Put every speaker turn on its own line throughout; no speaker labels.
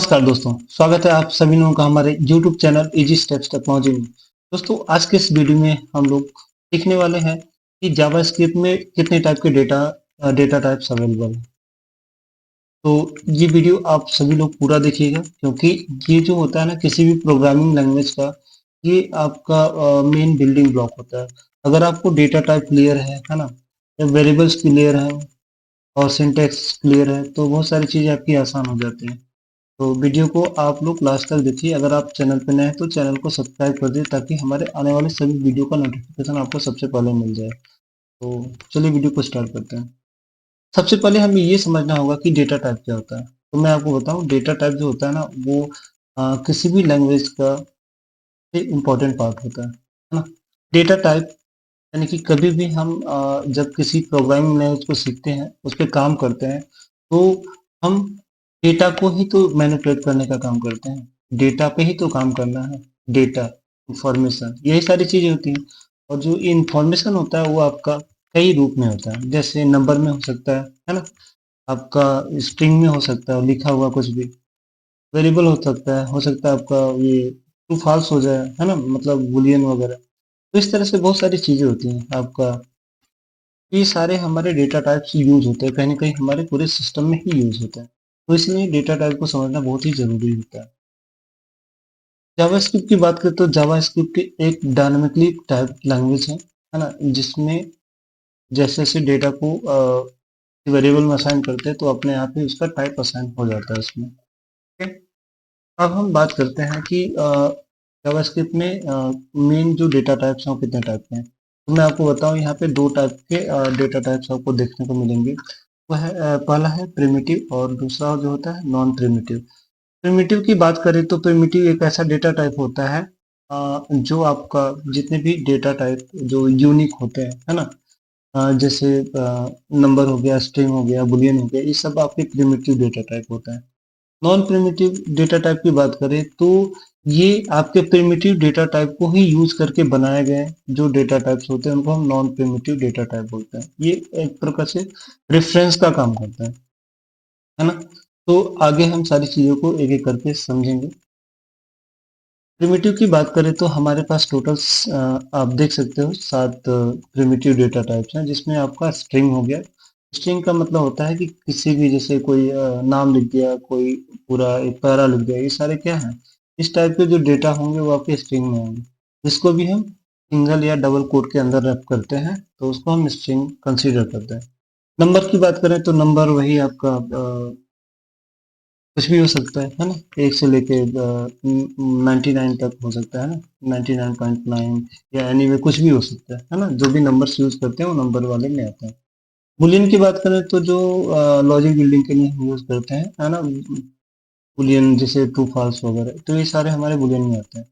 नमस्कार दोस्तों, स्वागत है आप सभी लोगों का हमारे YouTube channel easy steps technology में। दोस्तों, आज के इस वीडियो में हम लोग सीखने वाले हैं कि जावास्क्रिप्ट में कितने टाइप के डेटा टाइप्स अवेलेबल हैं। तो ये वीडियो आप सभी लोग पूरा देखिएगा, क्योंकि ये जो होता है ना किसी भी प्रोग्रामिंग लैंग्वेज का, ये आपका मेन बिल्डिंग ब्लॉक होता है। अगर आपको डेटा टाइप क्लियर है ना, या वेरिएबल्स क्लियर है और सिंटैक्स क्लियर है, तो बहुत सारी चीज़ें आपकी आसान हो जाती हैं। तो वीडियो को आप लोग लास्ट तक देखिए। अगर आप चैनल पर नए हैं तो चैनल को सब्सक्राइब कर दीजिए, ताकि हमारे आने वाले सभी वीडियो का नोटिफिकेशन आपको सबसे पहले मिल जाए। तो चलिए वीडियो को स्टार्ट करते हैं। सबसे पहले हमें ये समझना होगा कि डेटा टाइप क्या होता है। तो मैं आपको बताऊं, डेटा टाइप जो होता है ना, वो किसी भी लैंग्वेज का इम्पोर्टेंट पार्ट होता है ना। डेटा टाइप यानी कि कभी भी हम जब किसी प्रोग्रामिंग लैंग्वेज को सीखते हैं, उस पर काम करते हैं, तो हम डेटा को ही तो मैनिपुलेट करने का काम करते हैं। डेटा पे ही तो काम करना है। डेटा, इंफॉर्मेशन, यही सारी चीजें होती हैं। और जो इंफॉर्मेशन होता है वो आपका कई रूप में होता है। जैसे नंबर में हो सकता है ना, आपका स्ट्रिंग में हो सकता है लिखा हुआ कुछ भी, वेरिएबल हो सकता है आपका ये ट्रू फॉल्स हो जाए, है ना, मतलब बुलियन वगैरह। तो इस तरह से बहुत सारी चीजें होती हैं आपका। ये सारे हमारे डेटा टाइप्स यूज होते हैं, कहीं ना कहीं हमारे पूरे सिस्टम में ही यूज होता है। तो इसलिए डेटा टाइप को समझना बहुत ही जरूरी होता है। जावास्क्रिप्ट की बात करें तो जावास्क्रिप्ट एक डायनामिकली टाइप लैंग्वेज है ना, जिसमें जैसे जैसे डेटा को वेरिएबल में असाइन करते हैं, तो अपने आप ही उसका टाइप असाइन हो जाता है उसमें। ठीक है? अब हम बात करते हैं कि जावास्क्रिप्ट में मेन जो डेटा टाइप्स हैं वो कितने टाइप के हैं। तो मैं आपको बताऊं, यहाँ पे दो टाइप के डेटा टाइप्स आपको देखने को मिलेंगे। वह पहला है प्रिमिटिव, और दूसरा जो होता है नॉन प्रिमिटिव। प्रिमिटिव की बात करें तो प्रिमिटिव एक ऐसा डेटा टाइप होता है जो आपका जितने भी डेटा टाइप जो यूनिक होते हैं, है ना, जैसे नंबर हो गया, स्ट्रिंग हो गया, बुलियन हो गया, ये सब आपके प्रिमिटिव डेटा टाइप होता है। नॉन प्रिमिटिव डेटा टाइप की बात करें तो ये आपके प्रिमिटिव डेटा टाइप को ही यूज करके बनाए गए जो डेटा टाइप्स होते हैं, उनको हम नॉन प्रिमिटिव डेटा टाइप बोलते हैं। ये एक प्रकार से रेफरेंस का काम करता है ना। तो आगे हम सारी चीजों को एक एक करके समझेंगे। प्रिमिटिव की बात करें तो हमारे पास टोटल आप देख सकते हो 7 प्रिमिटिव डेटा टाइप्स हैं, जिसमें आपका स्ट्रिंग हो गया। स्ट्रिंग का मतलब होता है कि किसी भी, जैसे कोई नाम लिख दिया, कोई पूरा एक पैरा लिख दिया, ये सारे क्या हैं, इस टाइप के जो डेटा होंगे वो आपके स्ट्रिंग में होंगे। इसको भी हम सिंगल या डबल कोट के अंदर रैप करते हैं, तो उसको हम स्ट्रिंग कंसीडर करते हैं। नंबर की बात करें तो नंबर वही आपका कुछ भी हो सकता है ना, एक से लेके 99 तक हो सकता है ना, 99.9, या एनी में कुछ भी हो सकता है ना। जो भी नंबर्स यूज करते हैं वो नंबर वाले में आते हैं। बुलियन की बात करें तो जो लॉजिक बिल्डिंग के लिए हम यूज करते हैं, है ना, बुलियन जैसे ट्रू फॉल्स वगैरह, तो ये सारे हमारे बुलियन में आते हैं।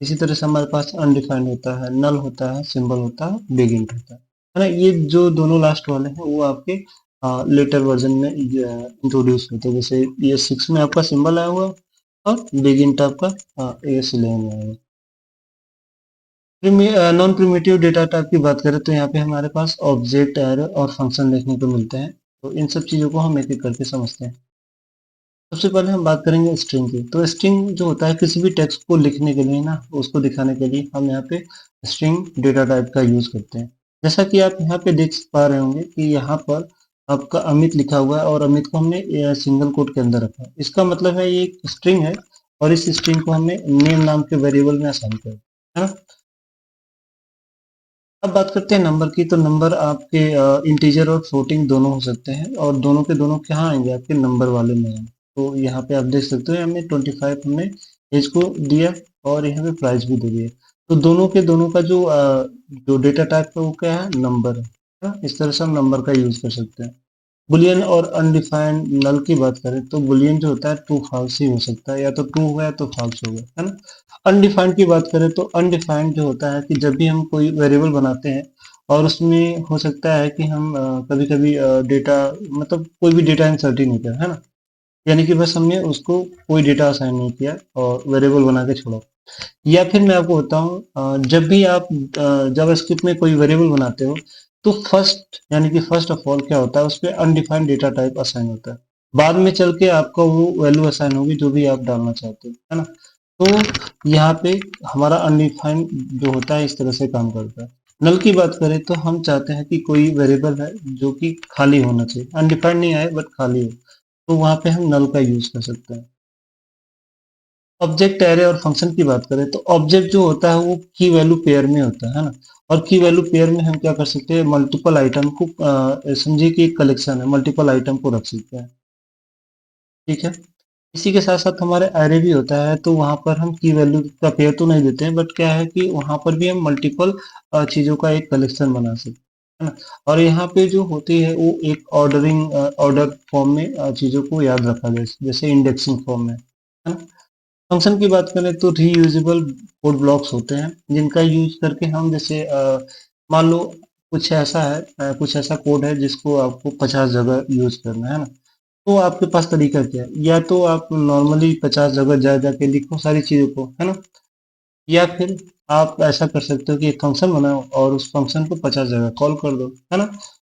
इसी तरह से हमारे पास अनडिफाइंड होता है, नल होता है, सिंबल होता है, बिग इंट होता है ना। ये जो दोनों लास्ट वाले हैं वो आपके लेटर वर्जन में इंट्रोड्यूस होते हैं। जैसे ये 6 में आपका सिंबल आया हुआ है, और बिग इंट आपका AS11 में आया हुआ है। नॉन प्रिमिटिव डेटा टाइप की बात करें तो यहाँ पे हमारे पास ऑब्जेक्ट, एरे और फंक्शन देखने को मिलते हैं। तो इन सब चीज़ों को हम एक एक करके समझते हैं। सबसे पहले हम बात करेंगे स्ट्रिंग की। तो स्ट्रिंग जो होता है किसी भी टेक्स्ट को लिखने के लिए ना, उसको दिखाने के लिए हम यहाँ पे स्ट्रिंग डेटा टाइप का यूज करते हैं। जैसा कि आप यहाँ पे देख पा रहे होंगे कि यहाँ पर आपका अमित लिखा हुआ है, और अमित को हमने सिंगल कोट के अंदर रखा है। इसका मतलब है ये एक स्ट्रिंग है, और इस स्ट्रिंग को हमने नेम नाम के वेरिएबल में असाइन किया है ना। अब बात करते हैं नंबर की। तो नंबर आपके इंटीजर और फ्लोटिंग दोनों हो सकते हैं, और दोनों के दोनों कहाँ आएंगे, आपके नंबर वाले में आएंगे। तो यहाँ पे आप देख सकते हो, हमने 25 हमने एज को दिया, और यहाँ पे प्राइस भी दे दिया। तो दोनों के दोनों का जो डेटा टाइप है वो क्या है, नंबर है ना? इस तरह से हम नंबर का यूज कर सकते हैं। बुलियन और अनडिफाइंड नल की बात करें तो बुलियन जो होता है ट्रू फॉल्स ही हो सकता है, या तो ट्रू हुआ या तो फॉल्स हो गया, है ना। अनडिफाइंड की बात करें तो अनडिफाइंड जो होता है कि जब भी हम कोई वेरिएबल बनाते हैं, और उसमें हो सकता है कि हम कभी कभी डेटा, मतलब कोई भी डेटा इंसर्ट ही नहीं किया, है ना, यानी कि बस हमने उसको कोई डेटा असाइन नहीं किया और वेरिएबल बना के छोड़ा। या फिर मैं आपको बताऊं, जब भी आप जावास्क्रिप्ट में कोई वेरिएबल बनाते हो, तो फर्स्ट यानी कि फर्स्ट ऑफ ऑल क्या होता है, उस पर अनडिफाइंड डेटा टाइप असाइन होता है। बाद में चल के आपका वो वैल्यू असाइन होगी जो भी आप डालना चाहते हो, है ना। तो यहाँ पे हमारा अनडिफाइंड जो होता है इस तरह से काम करता है। नल की बात करें तो हम चाहते हैं कि कोई वेरिएबल है जो कि खाली होना चाहिए, अनडिफाइंड नहीं आए बट खाली हो, तो वहाँ पे हम नल का यूज कर सकते हैं। ऑब्जेक्ट एरे और फंक्शन की बात करें तो ऑब्जेक्ट जो होता है वो की वैल्यू पेयर में होता है ना। और की वैल्यू पेयर में हम क्या कर सकते हैं, मल्टीपल आइटम को समझिए कि एक कलेक्शन है, मल्टीपल आइटम को रख सकते हैं, ठीक है। इसी के साथ साथ हमारे एरे भी होता है, तो वहां पर हम की वैल्यू का पेयर तो नहीं देते हैं, बट क्या है कि वहां पर भी हम मल्टीपल चीजों का एक कलेक्शन बना सकते हैं, है ना। और यहाँ पे जो होती है वो एक ऑर्डरिंग ऑर्डर फॉर्म में चीजों को याद रखा जाए, जैसे इंडेक्सिंग फॉर्म में, है ना। फंक्शन की बात करें तो रीयूजेबल कोड ब्लॉक्स होते हैं जिनका यूज करके हम जैसे मान लो कुछ ऐसा है, कुछ ऐसा कोड है जिसको आपको 50 जगह यूज करना है ना। तो आपके पास तरीका क्या है, या तो आप नॉर्मली 50 जगह जा जाके लिखो सारी चीजों को, है ना। या फिर आप ऐसा कर सकते हो कि एक फंक्शन बनाओ और उस फंक्शन को 50 जगह कॉल कर दो, है ना।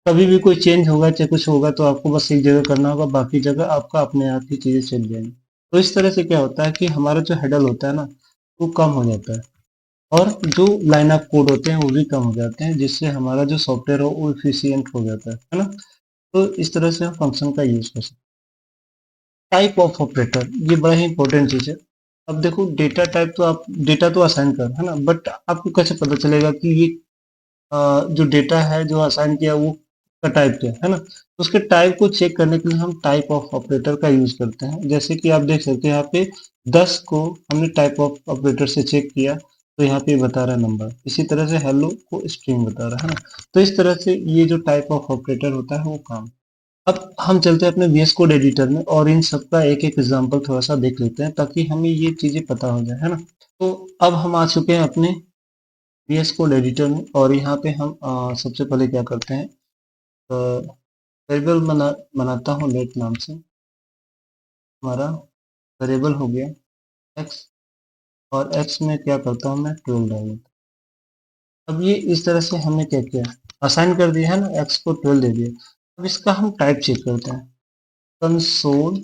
कभी भी कोई चेंज होगा चाहे कुछ होगा तो आपको बस एक जगह करना होगा, बाकी जगह आपका अपने आप ही चीजें चल जाएंगी। तो इस तरह से क्या होता है कि हमारा जो हेडल होता है ना वो कम हो जाता है, और जो लाइन ऑफ कोड होते हैं वो भी कम हो जाते हैं, जिससे हमारा जो सॉफ्टवेयर हो वो इफिशियंट हो जाता है ना। तो इस तरह से हम फंक्शन का यूज कर सकते हैं। टाइप ऑफ ऑपरेटर, ये बड़ा ही इंपॉर्टेंट चीज है। अब देखो डेटा टाइप तो आप डेटा तो असाइन कर, है ना, बट आपको कैसे पता चलेगा कि ये जो डेटा है जो असाइन किया वो का टाइप क्या है ना। तो उसके टाइप को चेक करने के लिए हम टाइप ऑफ ऑपरेटर का यूज करते हैं, जैसे कि आप देख सकते हैं यहाँ पे 10 को हमने टाइप ऑफ ऑपरेटर से चेक किया तो यहाँ पे बता रहा है नंबर, इसी तरह से हेलो को स्ट्रिंग बता रहा है ना। तो इस तरह से ये जो टाइप ऑफ ऑपरेटर होता है वो काम। अब हम चलते हैं अपने वीएस कोड एडिटर में और इन सब का एक एक एग्जांपल थोड़ा सा देख लेते हैं ताकि हमें ये चीजें पता हो जाए, है ना। तो अब हम आ चुके हैं अपने वीएस कोड एडिटर में, और यहाँ पे हम सबसे पहले क्या करते हैं, वेरिएबल बनाता हूँ लेट नाम से। हमारा वेरिएबल हो गया एक्स, और एक्स में क्या करता हूँ मैं 12 डाल देता हूँ। अब ये इस तरह से हमने क्या किया, असाइन कर दिया है ना, एक्स को 12 दे दिया। अब इसका हम टाइप चेक करते हैं, कंसोल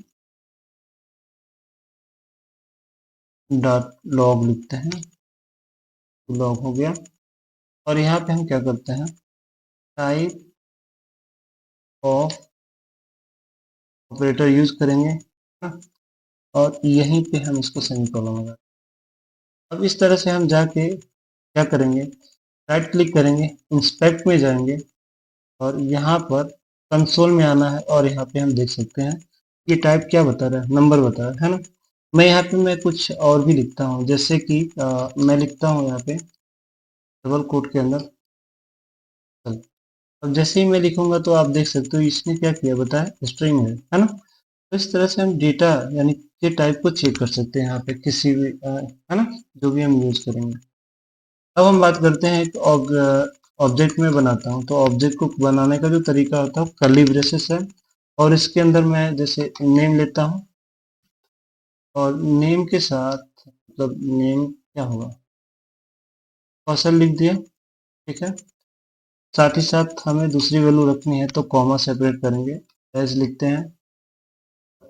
डॉट लॉग लिखते हैं, लॉग हो गया। और यहाँ पे हम क्या करते हैं, टाइप ऑफ ऑपरेटर यूज करेंगे, हाँ, और यहीं पे हम इसको सेमीकोलन लगा। अब इस तरह से हम जाके क्या करेंगे, राइट क्लिक करेंगे, इंस्पेक्ट में जाएंगे, और यहाँ पर कंसोल में आना है, और यहाँ पे हम देख सकते हैं ये टाइप क्या बता रहा है, नंबर बता रहा है ना। मैं यहाँ पे मैं कुछ और भी लिखता हूँ, जैसे कि मैं लिखता हूँ यहाँ पे डबल कोट के अंदर। अब जैसे ही मैं लिखूंगा तो आप देख सकते हो इसने क्या किया बताया, स्ट्रिंग है ना। तो इस तरह से हम डेटा यानी के टाइप को चेक कर सकते हैं यहाँ पे किसी भी है ना, जो भी हम यूज करेंगे। अब हम बात करते हैं एक ऑब्जेक्ट में बनाता हूँ, तो ऑब्जेक्ट को बनाने का जो तरीका होता है कर्ली ब्रेसेस है, और इसके अंदर मैं जैसे नेम लेता हूँ, और नेम के साथ मतलब नेम क्या होगा, कौशल लिख दिया, ठीक है। साथ ही साथ हमें दूसरी वैल्यू रखनी है तो कॉमा सेपरेट करेंगे, एज लिखते हैं।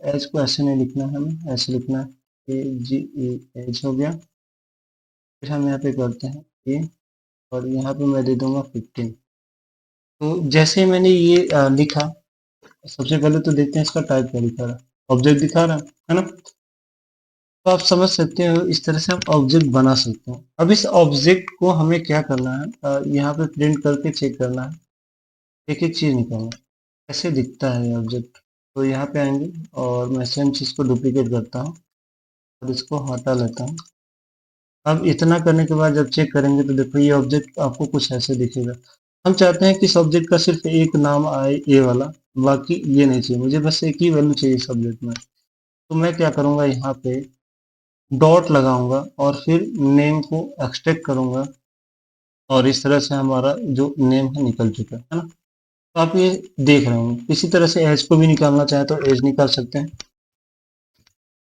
एज को ऐसे नहीं लिखना है, हमें ऐसे लिखना है, ए जी ए, एज हो गया। फिर हम यहाँ पे करते हैं ये, और यहाँ पे मैं दे दूंगा 15। तो जैसे मैंने ये लिखा, सबसे पहले तो देखते हैं इसका टाइप क्या दिखा रहा है, ऑब्जेक्ट दिखा रहा है ना। तो आप समझ सकते हो इस तरह से हम ऑब्जेक्ट बना सकते हैं। अब इस ऑब्जेक्ट को हमें क्या करना है, यहाँ पे प्रिंट करके चेक करना है, एक एक चीज निकालना है, कैसे दिखता है ये ऑब्जेक्ट। तो यहाँ पे आएंगे और मैं सेम चीज को डुप्लीकेट करता हूँ और इसको हटा लेता हूँ। अब इतना करने के बाद जब चेक करेंगे तो देखो ये ऑब्जेक्ट आपको कुछ ऐसे दिखेगा। हम चाहते हैं कि इस ऑब्जेक्ट का सिर्फ एक नाम आए ए वाला, बाकी ये नहीं चाहिए, मुझे बस एक ही वैल्यू चाहिए इस ऑब्जेक्ट में। तो मैं क्या करूंगा, यहाँ पे डॉट लगाऊंगा और फिर नेम को एक्सट्रैक्ट करूंगा, और इस तरह से हमारा जो नेम है निकल चुका है ना। तो आप ये देख रहे होंगे, इसी तरह से एज को भी निकालना चाहे तो एज निकाल सकते हैं,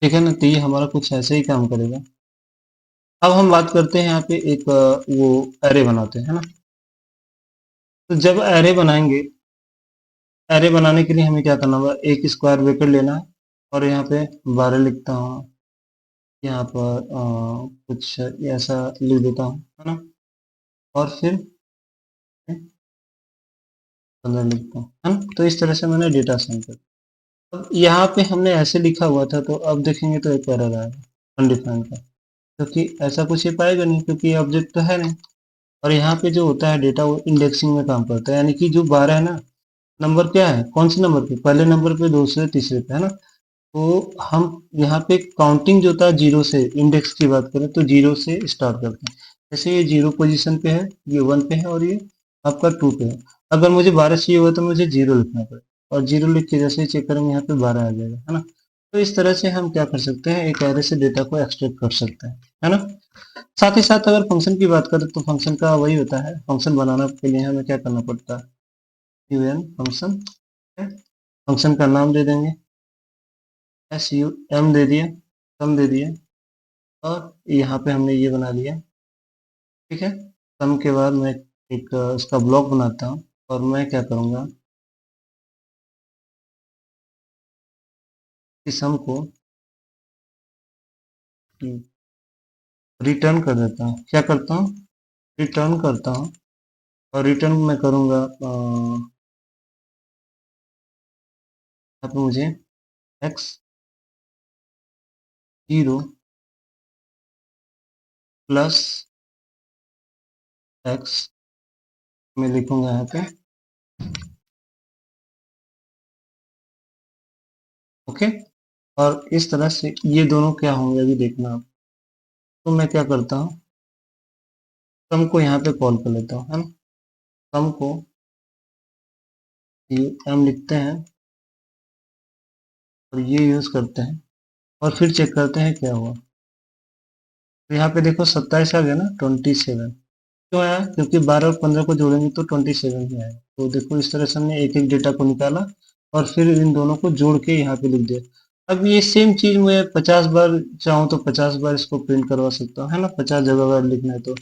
ठीक है ना। तो ये हमारा कुछ ऐसे ही काम करेगा। अब हम बात करते हैं यहाँ पे एक वो एरे बनाते हैं, है ना। तो जब एरे बनाएंगे एरे बनाने के लिए हमें क्या करना होगा, एक स्क्वायर ब्रैकेट लेना है और यहाँ पे 12 लिखता हूँ, यहाँ पर कुछ ऐसा लिख देता हूँ, है ना, और फिर 15 लिखता हूँ, है ना। तो इस तरह से मैंने डेटा असाइन कर, अब यहाँ पे हमने ऐसे लिखा हुआ था, तो अब देखेंगे तो एक एरर आएगा अनडिफाइंड का, क्योंकि ऐसा कुछ ये पाएगा नहीं, क्योंकि ये ऑब्जेक्ट तो है नहीं। और यहाँ पे जो होता है डेटा, वो इंडेक्सिंग में काम करता है, यानी कि जो 12 है ना, नंबर क्या है, कौन से नंबर पे, पहले नंबर पे, दूसरे तीसरे पे, है ना। तो हम यहाँ पे काउंटिंग जो था जीरो से, इंडेक्स की बात करें तो जीरो से स्टार्ट करते हैं। जैसे ये जीरो पोजीशन पे है, ये वन पे है, और ये आपका टू पे है। अगर मुझे 12 चाहिए हुआ तो मुझे जीरो लिखना पड़ेगा, और जीरो लिख के जैसे ही चेक करेंगे यहाँ पे 12 आ जाएगा, है ना। तो इस तरह से हम क्या कर सकते हैं, एक एरे से डेटा को एक्सट्रैक्ट कर सकते हैं, है ना। साथ ही साथ अगर फंक्शन की बात करें तो फंक्शन का वही होता है, फंक्शन बनाने के लिए हमें क्या करना पड़ता है, un फंक्शन, फंक्शन का नाम दे देंगे, एस यू एम दे दिया, सम दे दिया, और यहाँ पे हमने ये बना लिया, ठीक है। सम के बाद मैं एक इसका ब्लॉक बनाता हूँ, और मैं क्या करूँगा कि सम को रिटर्न कर देता हूँ, क्या करता हूँ, रिटर्न करता हूँ, और रिटर्न मैं करूँगा यहाँ पे मुझे एक्स जीरो प्लस एक्स मैं लिखूंगा यहाँ पे, ओके। और इस तरह से ये दोनों क्या होंगे अभी देखना आप। तो मैं क्या करता हूँ, सम को यहाँ पे कॉल कर लेता हूँ, है ना। सम को एम लिखते हैं, और ये यूज करते हैं, और फिर चेक करते हैं क्या हुआ। तो यहाँ पे देखो 27 आ गया ना, 27 क्यों आया, क्योंकि 12 और 15 को जोड़ेंगे तो 27 ही आएगा। तो देखो इस तरह से हमने एक एक डेटा को निकाला, और फिर इन दोनों को जोड़ के यहाँ पे लिख दिया। अब ये सेम चीज मैं 50 बार चाहूँ तो 50 बार इसको प्रिंट करवा सकता हूँ, है ना, 50 जगह अगर लिखना है तो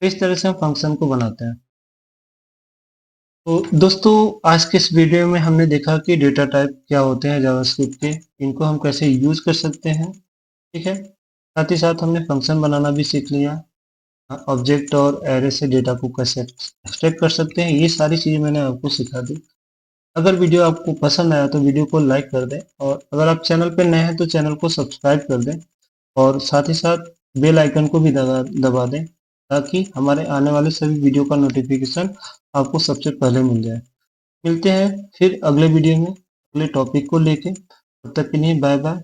इस तरह से हम फंक्शन को बनाते हैं। तो दोस्तों, आज के इस वीडियो में हमने देखा कि डेटा टाइप क्या होते हैं जावास्क्रिप्ट के, इनको हम कैसे यूज कर सकते हैं, ठीक है। साथ ही साथ हमने फंक्शन बनाना भी सीख लिया, ऑब्जेक्ट और एरे से डेटा को कैसे एक्सट्रैक्ट कर सकते हैं, ये सारी चीज़ें मैंने आपको सिखा दी। अगर वीडियो आपको पसंद आया तो वीडियो को लाइक कर दें, और अगर आप चैनल पर नए हैं तो चैनल को सब्सक्राइब कर दें, और साथ ही साथ बेल आइकन को भी दबा दबा दें, ताकि हमारे आने वाले सभी वीडियो का नोटिफिकेशन आपको सबसे पहले मिल जाए। मिलते हैं फिर अगले वीडियो में अगले टॉपिक को लेके, तब तक के लिए बाय बाय।